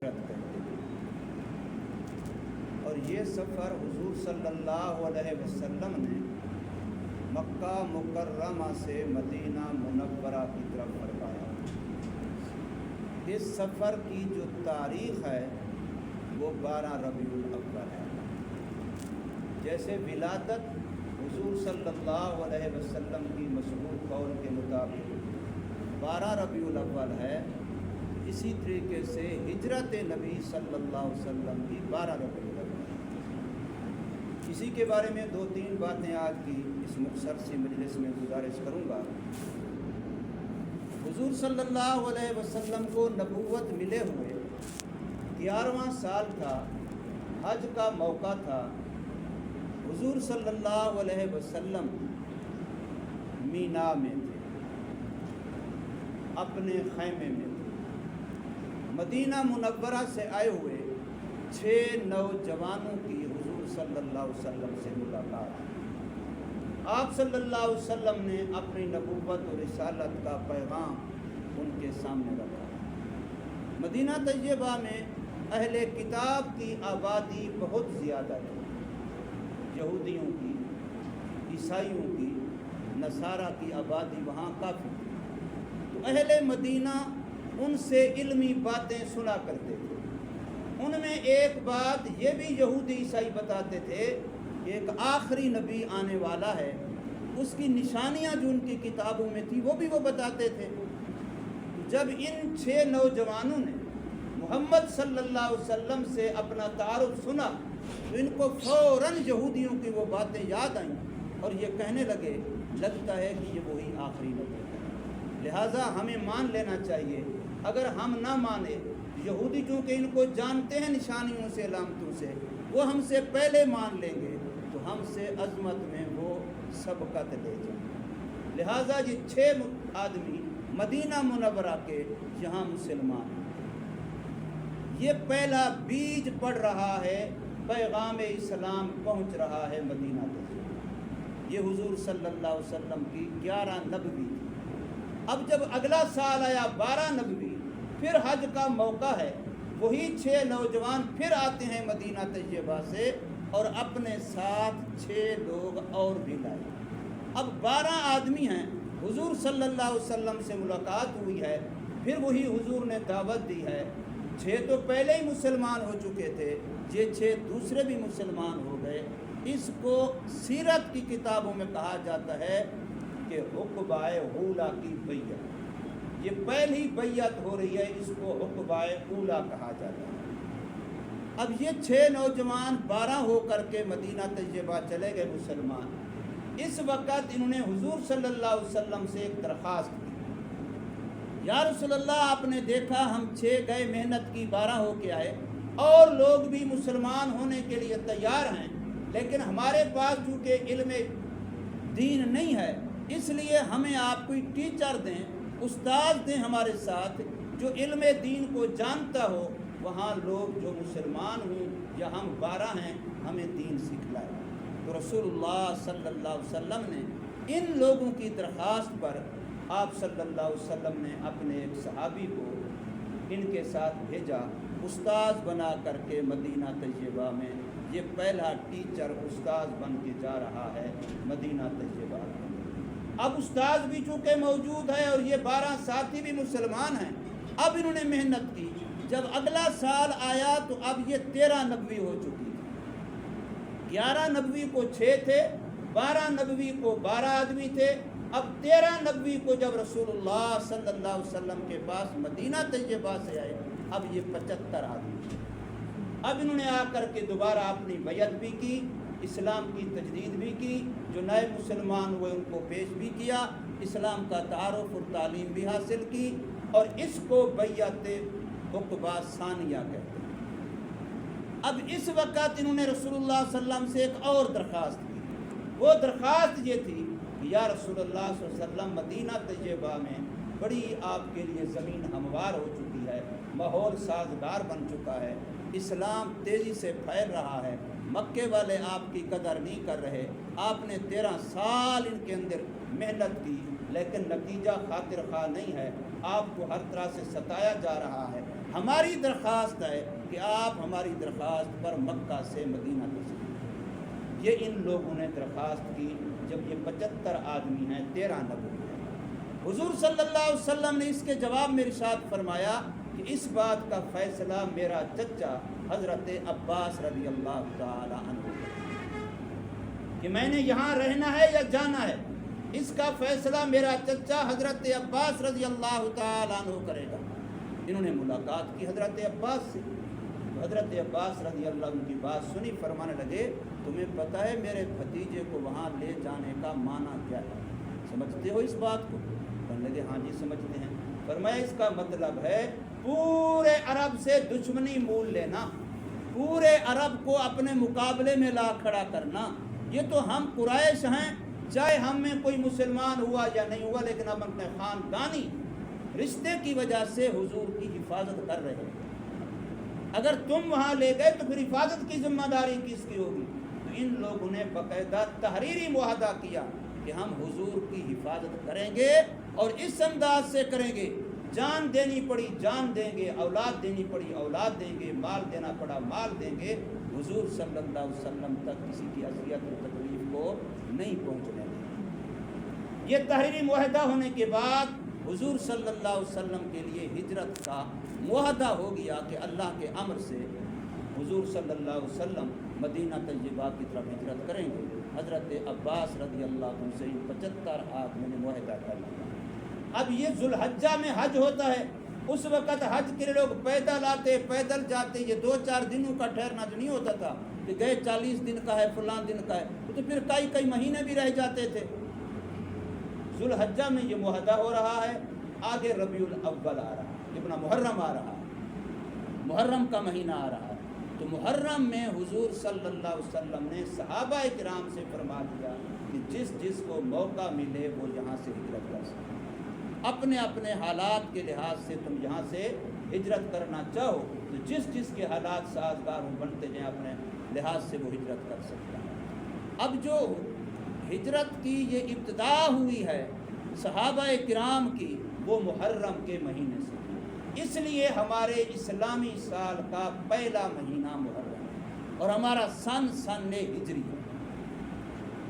کہتے ہیں۔ اور یہ سفر حضور صلی اللہ علیہ وسلم نے مکہ مکرمہ سے مدینہ منورہ کی طرف فرمایا۔ اس سفر کی جو تاریخ ہے وہ 12 ربیع الاول ہے۔ جیسے ولادت حضور صلی اللہ علیہ وسلم کی مشہور قول کے مطابق 12 ربیع الاول ہے، اسی طریقے سے ہجرت نبی صلی اللہ علیہ وسلم کی 12 ربیع الاول ہے۔ اسی کے بارے میں 2-3 باتیں آج کی اس مختصر سی مجلس میں گزارش کروں گا۔ حضور صلی اللہ علیہ وسلم کو نبوت ملے ہوئے 11واں سال تھا، حج کا موقع تھا۔ حضور صلی اللہ علیہ وسلم مینا میں تھے، اپنے خیمے میں تھے۔ مدینہ منورہ سے آئے ہوئے 6 نوجوانوں کی حضور صلی اللہ علیہ وسلم سے ملاقات۔ آپ صلی اللہ علیہ وسلم نے اپنی نبوت اور رسالت کا پیغام ان کے سامنے رکھا۔ مدینہ طیبہ میں اہل کتاب کی آبادی بہت زیادہ تھی، یہودیوں کی، عیسائیوں کی، نصارہ کی آبادی وہاں کافی تھی۔ تو اہل مدینہ ان سے علمی باتیں سنا کرتے تھے۔ ان میں ایک بات یہ بھی یہودی عیسائی بتاتے تھے کہ ایک آخری نبی آنے والا ہے، اس کی نشانیاں جو ان کی کتابوں میں تھی وہ بھی وہ بتاتے تھے۔ جب ان 6 نوجوانوں نے محمد صلی اللہ علیہ وسلم سے اپنا تعارف سنا تو ان کو فوراً یہودیوں کی وہ باتیں یاد آئیں اور یہ کہنے لگے لگتا ہے کہ یہ وہی آخری نبی ہے، لہٰذا ہمیں مان لینا چاہیے۔ اگر ہم نہ مانیں، یہودی چونکہ ان کو جانتے ہیں نشانیوں سے، علامتوں سے، وہ ہم سے پہلے مان لیں گے تو ہم سے عظمت میں وہ سبقت لے جائیں۔ لہٰذا یہ 6 آدمی مدینہ منورہ کے یہاں مسلمان ہیں۔ یہ پہلا بیج پڑ رہا ہے، پیغام اسلام پہنچ رہا ہے مدینہ تک۔ یہ حضور صلی اللہ علیہ وسلم کی 11 نبوی تھی۔ اب جب اگلا سال آیا 12 نبوی، پھر حج کا موقع ہے، وہی 6 نوجوان پھر آتے ہیں مدینہ طیبہ سے اور اپنے ساتھ 6 لوگ اور بھی لائے۔ اب 12 آدمی ہیں، حضور صلی اللہ علیہ وسلم سے ملاقات ہوئی ہے، پھر وہی حضور نے دعوت دی ہے۔ 6 تو پہلے ہی مسلمان ہو چکے تھے، یہ 6 دوسرے بھی مسلمان ہو گئے۔ اس کو سیرت کی کتابوں میں کہا جاتا ہے کہ عقبۂ اولیٰ کی بیعت، یہ پہلی بیعت ہو رہی ہے، اس کو عقبۂ اولیٰ کہا جاتا ہے۔ اب یہ 6 نوجوان 12 ہو کر کے مدینہ طیبہ چلے گئے مسلمان۔ اس وقت انہوں نے حضور صلی اللہ علیہ وسلم سے ایک درخواست کی، یا رسول اللہ آپ نے دیکھا ہم 6 گئے محنت کی، 12 ہو کے آئے، اور لوگ بھی مسلمان ہونے کے لیے تیار ہیں، لیکن ہمارے پاس چونکہ علم دین نہیں ہے، اس لیے ہمیں آپ کوئی ٹیچر دیں، استاد دیں ہمارے ساتھ جو علم دین کو جانتا ہو، وہاں لوگ جو مسلمان ہوں یا ہم 12 ہیں ہمیں دین سکھلائے۔ تو رسول اللہ صلی اللہ علیہ وسلم نے ان لوگوں کی درخواست پر آپ صلی اللہ علیہ وسلم نے اپنے ایک صحابی کو ان کے ساتھ بھیجا، استاذ بنا کر کے مدینہ طیبہ میں۔ یہ پہلا ٹیچر استاذ بن کے جا رہا ہے مدینہ طیبہ۔ اب استاذ بھی چونکہ موجود ہے اور یہ 12 ساتھی بھی مسلمان ہیں، اب انہوں نے محنت کی۔ جب اگلا سال آیا تو اب یہ 13 نبوی ہو چکی تھی۔ 11 نبوی کو 6 تھے، 12 نبوی کو 12 آدمی تھے۔ اب 13 نبوی کو جب رسول اللہ صلی اللہ علیہ وسلم کے پاس مدینہ طیبہ سے آئے، اب یہ 75 آدمی۔ اب انہوں نے آ کر کے دوبارہ اپنی بیعت بھی کی، اسلام کی تجدید بھی کی، جو نئے مسلمان ہوئے ان کو پیش بھی کیا، اسلام کا تعارف اور تعلیم بھی حاصل کی، اور اس کو بیعت عقبہ ثانیہ کہتے ہیں۔ اب اس وقت انہوں نے رسول اللہ صلی اللہ علیہ وسلم سے ایک اور درخواست کی۔ وہ درخواست یہ تھی کہ یا رسول اللہ صلی اللہ علیہ وسلم، مدینہ طیبہ میں بڑی آپ کے لیے زمین ہموار ہو چکی ہے، ماحول سازگار بن چکا ہے، اسلام تیزی سے پھیل رہا ہے، مکے والے آپ کی قدر نہیں کر رہے، آپ نے 13 سال ان کے اندر محنت کی لیکن نتیجہ خاطر خواہ نہیں ہے، آپ کو ہر طرح سے ستایا جا رہا ہے، ہماری درخواست ہے کہ آپ ہماری درخواست پر مکہ سے مدینہ تشریف لائیں۔ یہ ان لوگوں نے درخواست کی جب یہ 75 آدمی ہیں، 13 نبی ہیں۔ حضور صلی اللہ علیہ وسلم نے اس کے جواب میں ارشاد فرمایا کہ اس بات کا فیصلہ میرا چچا حضرت عباس رضی اللہ تعالی عنہ کہ میں نے یہاں رہنا ہے یا جانا ہے، اس کا فیصلہ میرا چچا حضرت عباس رضی اللہ تعالی عنہ کرے گا۔ انہوں نے ملاقات کی حضرت عباس سے، حضرت عباس رضی اللہ عنہ کی بات سنی، فرمانے لگے تمہیں پتہ ہے میرے بھتیجے کو وہاں لے جانے کا معنی کیا ہے، سمجھتے ہو اس بات کو؟ کہنے لگے ہاں جی سمجھتے ہیں۔ فرمایا اس کا مطلب ہے پورے عرب سے دشمنی مول لینا، پورے عرب کو اپنے مقابلے میں لا کھڑا کرنا۔ یہ تو ہم قریش ہیں، چاہے ہم میں کوئی مسلمان ہوا یا نہیں ہوا، لیکن ہم اپنے خاندانی رشتے کی وجہ سے حضور کی حفاظت کر رہے ہیں۔ اگر تم وہاں لے گئے تو پھر حفاظت کی ذمہ داری کس کی ہوگی؟ تو ان لوگوں نے باقاعدہ تحریری معاہدہ کیا کہ ہم حضور کی حفاظت کریں گے اور اس انداز سے کریں گے، جان دینی پڑی جان دیں گے، اولاد دینی پڑی اولاد دیں گے، مال دینا پڑا مال دیں گے، حضور صلی اللہ علیہ وسلم تک کسی کی اذیت و تکلیف کو نہیں پہنچنے دیں گے۔ یہ تحریری معاہدہ ہونے کے بعد حضور صلی اللہ علیہ وسلم کے لیے ہجرت کا معاہدہ ہو گیا کہ اللہ کے امر سے حضور صلی اللہ علیہ وسلم مدینہ طیبہ کی طرف ہجرت کریں گے۔ حضرت عباس رضی اللہ عنہ سے 75 آدمی نے معاہدہ کر لیا۔ اب یہ ذوالحجہ میں حج ہوتا ہے، اس وقت حج کے لوگ پیدل آتے پیدل جاتے، یہ 2-4 دنوں کا ٹھہرنا جو نہیں ہوتا تھا کہ گئے 40 دن کا ہے فلاں دن کا ہے، تو پھر کئی مہینے بھی رہ جاتے تھے۔ ذوالحجہ میں یہ معاہدہ ہو رہا ہے، آگے ربیع الاول آ رہا ہے، ابن محرم آ رہا ہے، محرم کا مہینہ آ رہا ہے، تو محرم میں حضور صلی اللہ علیہ وسلم نے صحابہ کرام سے فرما دیا کہ جس کو موقع ملے وہ یہاں سے ہجرت کر سکے، اپنے اپنے حالات کے لحاظ سے تم یہاں سے ہجرت کرنا چاہو تو جس کے حالات سازگار ہوں بنتے جائیں اپنے لحاظ سے وہ ہجرت کر سکتا ہے۔ اب جو ہجرت کی یہ ابتدا ہوئی ہے صحابہ کرام کی، وہ محرم کے مہینے سے، اس لیے ہمارے اسلامی سال کا پہلا مہینہ محرم ہے اور ہمارا سن ہجری ہے۔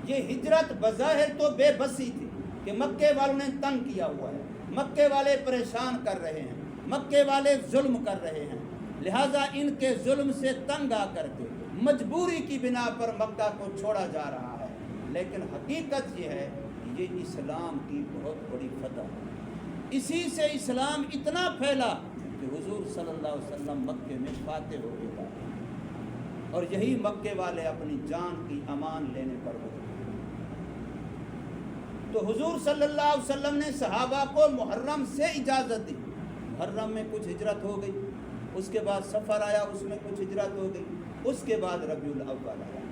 یہ ہجرت بظاہر تو بے بسی تھی کہ مکے والوں نے تنگ کیا ہوا ہے، مکے والے پریشان کر رہے ہیں، مکے والے ظلم کر رہے ہیں، لہٰذا ان کے ظلم سے تنگ آ کر کے مجبوری کی بنا پر مکہ کو چھوڑا جا رہا ہے، لیکن حقیقت یہ ہے کہ یہ اسلام کی بہت بڑی فتح ہے۔ اسی سے اسلام اتنا پھیلا کہ حضور صلی اللہ علیہ وسلم مکے میں فاتح ہو گیا اور یہی مکے والے اپنی جان کی امان لینے پر ہو۔ تو حضور صلی اللہ علیہ وسلم نے صحابہ کو محرم سے اجازت دی، محرم میں کچھ ہجرت ہو گئی، اس کے بعد سفر آیا اس میں کچھ ہجرت ہو گئی، اس کے بعد ربیع الاول آیا۔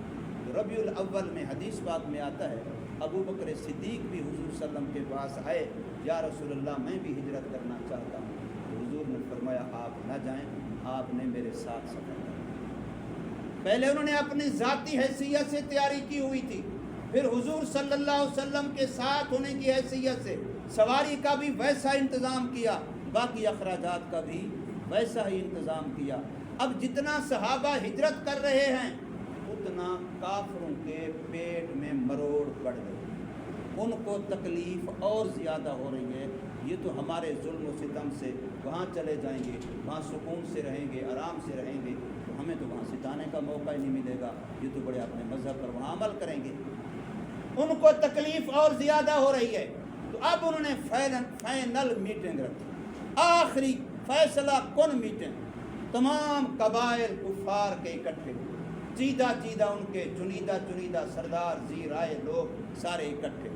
ربیع الاول میں حدیث پاک میں آتا ہے ابو بکر صدیق بھی حضور صلی اللہ علیہ وسلم کے پاس آئے، یا رسول اللہ میں بھی ہجرت کرنا چاہتا ہوں، تو حضور نے فرمایا آپ نہ جائیں، آپ نے میرے ساتھ سفر کرنا۔ پہلے انہوں نے اپنی ذاتی حیثیت سے تیاری کی ہوئی تھی، پھر حضور صلی اللہ علیہ وسلم کے ساتھ ہونے کی حیثیت سے سواری کا بھی ویسا انتظام کیا، باقی اخراجات کا بھی ویسا ہی انتظام کیا۔ اب جتنا صحابہ ہجرت کر رہے ہیں اتنا کافروں کے پیٹ میں مروڑ پڑ گئی، ان کو تکلیف اور زیادہ ہو رہی ہے۔ یہ تو ہمارے ظلم و ستم سے وہاں چلے جائیں گے، وہاں سکون سے رہیں گے، آرام سے رہیں گے، تو ہمیں تو وہاں ستانے کا موقع ہی نہیں ملے گا، یہ تو بڑے اپنے مذہب پر وہاں عمل کریں گے۔ ان کو تکلیف اور زیادہ ہو رہی ہے، تو اب انہوں نے فائنل میٹنگ رکھی، آخری فیصلہ کن میٹنگ، تمام قبائل کفار کے اکٹھے، چیدہ ان کے چنیدہ سردار ذی رائے لوگ سارے اکٹھے،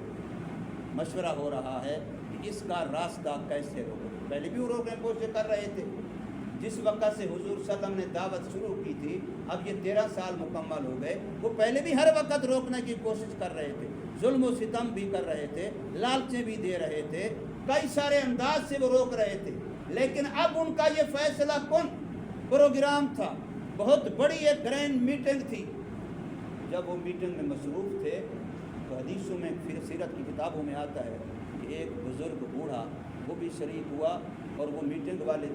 مشورہ ہو رہا ہے کہ اس کا راستہ کیسے روکیں۔ پہلے بھی وہ روکنے کی کوشش کر رہے تھے، جس وقت سے حضور صلی اللہ علیہ وسلم نے دعوت شروع کی تھی، اب یہ 13 سال مکمل ہو گئے، وہ پہلے بھی ہر وقت روکنے کی کوشش کر رہے تھے، ظلم و ستم بھی کر رہے تھے، لالچیں بھی دے رہے تھے، کئی سارے انداز سے وہ روک رہے تھے، لیکن اب ان کا یہ فیصلہ کن پروگرام تھا، بہت بڑی ایک گرینڈ میٹنگ تھی۔ جب وہ میٹنگ میں مصروف تھے تو حدیثوں میں پھر سیرت کی کتابوں میں آتا ہے کہ ایک بزرگ بوڑھا وہ بھی شریک ہوا، اور وہ میٹنگ والے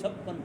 56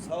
100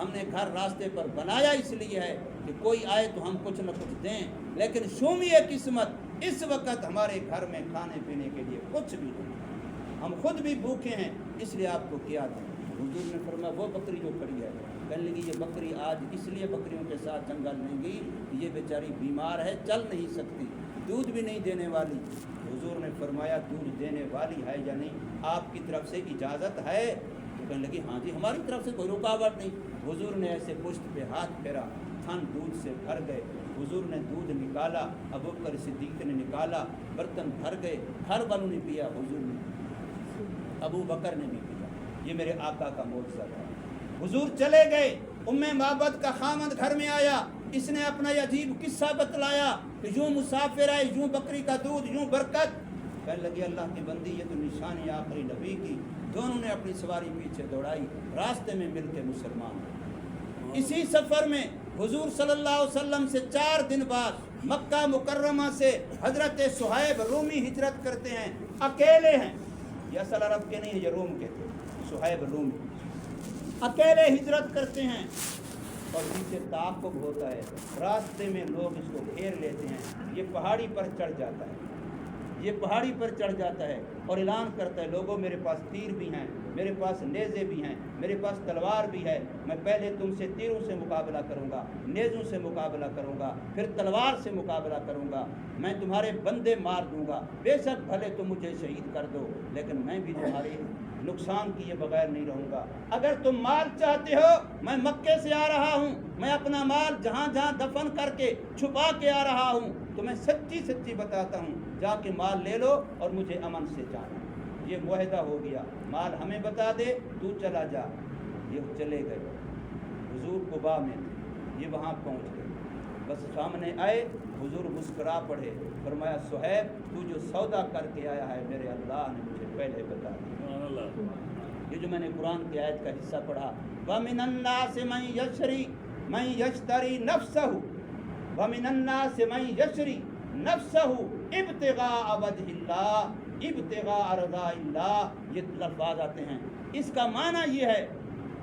ہم نے گھر راستے پر بنایا اس لیے ہے کہ کوئی آئے تو ہم کچھ نہ کچھ دیں، لیکن شومی قسمت اس وقت ہمارے گھر میں کھانے پینے کے لیے کچھ بھی نہیں، ہم خود بھی بھوکے ہیں، اس لیے آپ کو کیا دیں؟ حضور نے فرمایا وہ بکری جو کھڑی ہے، کہنے لگی یہ بکری آج اس لیے بکریوں کے ساتھ جنگل نہیں گئی، یہ بیچاری بیمار ہے، چل نہیں سکتی، دودھ بھی نہیں دینے والی۔ حضور نے فرمایا دودھ دینے والی ہے یا نہیں، آپ کی طرف سے اجازت ہے؟ تو کہنے لگی ہاں جی ہماری طرف سے کوئی رکاوٹ نہیں۔ حضور نے ایسے پشت پہ ہاتھ پھیرا، تھن دودھ سے بھر گئے، حضور نے دودھ نکالا، ابوبکر صدیق نے نکالا، برتن بھر گئے، گھر والوں نے پیا، حضور نے، ابو بکر نے بھی پیا۔ یہ میرے آقا کا معجزہ تھا۔ حضور چلے گئے، ام معبد کا خامند گھر میں آیا، اس نے اپنا یہ عجیب قصہ بتلایا کہ یوں مسافر آئے، یوں بکری کا دودھ، یوں برکت۔ کہنے لگی اللہ کی بندی یہ تو نشانی آخری نبی کی۔ دونوں نے اپنی سواری پیچھے دوڑائی، راستے میں مل کے مسلمان ہوئے۔ اسی سفر میں حضور صلی اللہ علیہ وسلم سے 4 دن بعد مکہ مکرمہ سے حضرت صہیب رومی ہجرت کرتے ہیں، اکیلے ہیں، یہ اصل عرب کے نہیں ہے، یہ روم کے تھے، صہیب رومی اکیلے ہجرت کرتے ہیں، اور پیچھے تعاقب ہوتا ہے، راستے میں لوگ اس کو گھیر لیتے ہیں، یہ پہاڑی پر چڑھ جاتا ہے، یہ پہاڑی پر چڑھ جاتا ہے اور اعلان کرتا ہے لوگوں میرے پاس تیر بھی ہیں، میرے پاس نیزے بھی ہیں، میرے پاس تلوار بھی ہے، میں پہلے تم سے تیروں سے مقابلہ کروں گا، نیزوں سے مقابلہ کروں گا، پھر تلوار سے مقابلہ کروں گا، میں تمہارے بندے مار دوں گا، بے شک بھلے تم مجھے شہید کر دو، لیکن میں بھی تمہارے نقصان کیے بغیر نہیں رہوں گا۔ اگر تم مال چاہتے ہو، میں مکے سے آ رہا ہوں، میں اپنا مال جہاں جہاں دفن کر کے چھپا کے آ رہا ہوں، تو میں سچی سچی بتاتا ہوں، جا کے مال لے لو اور مجھے امن سے جانا۔ یہ معاہدہ ہو گیا، مال ہمیں بتا دے، تو چلا جا۔ یہ چلے گئے، حضور قباء میں تھے، یہ وہاں پہنچ گئے، بس سامنے آئے، حضور مسکرا پڑے، فرمایا صہیب تو جو سودا کر کے آیا ہے میرے اللہ نے مجھے پہلے بتا دیا۔ یہ جو میں نے قرآن کی آیت کا حصہ پڑھا، وَمِنَ النَّاسِ مَن يَشْتَرِي نَفْسَهُ وَمِنَ النَّاسِ مَن يَشْتَرِي نَفْسَهُ ابْتِغَاءَ وَجْهِ اللَّهِ ابْتِغَاءَ رِضَاءِ اللَّهِ، یہ الفاظ آتے ہیں۔ اس کا معنی یہ ہے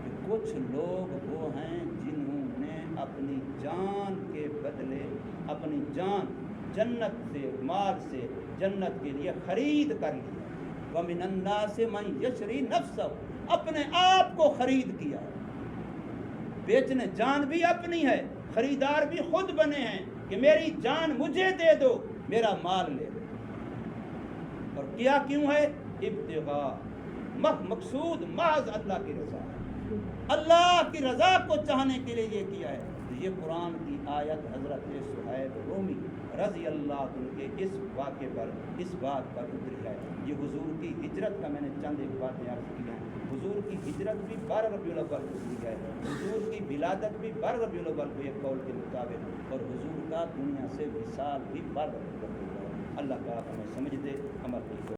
کہ کچھ لوگ وہ ہیں جنہوں نے اپنی جان کے بدلے اپنی جان جنت سے، مال سے جنت کے لیے خرید کر لی۔ وَمِنَ النَّاسِ مَن يَشْتَرِي نَفْسَهُ، اپنے آپ کو خرید کیا، بیچنے، جان بھی اپنی ہے، خریدار بھی خود بنے ہیں کہ میری جان مجھے دے دو، میرا مال لے دو۔ اور کیا کیوں ہے؟ ابتغاء، مقصود محض اللہ کی رضا، اللہ کی رضا کو چاہنے کے لیے یہ کیا ہے۔ یہ قرآن کی آیت حضرت صہیب رومی رضی اللہ عنہ کے اس واقعے پر، اس بات پر اتری ہے۔ یہ حضور کی ہجرت کا میں نے چند ایک باتیں عرض کی ہیں۔ حضور کی ہجرت بھی 12 ربیع الاول کو ہوئی ہے، حضور کی ولادت بھی 12 ربیع الاول کو ایک قول کے مطابق، اور حضور کا دنیا سے وصال بھی 12 ربیع الاول کو ہوا ہے۔ اللہ تعالیٰ ہمیں سمجھ دے، عمل کی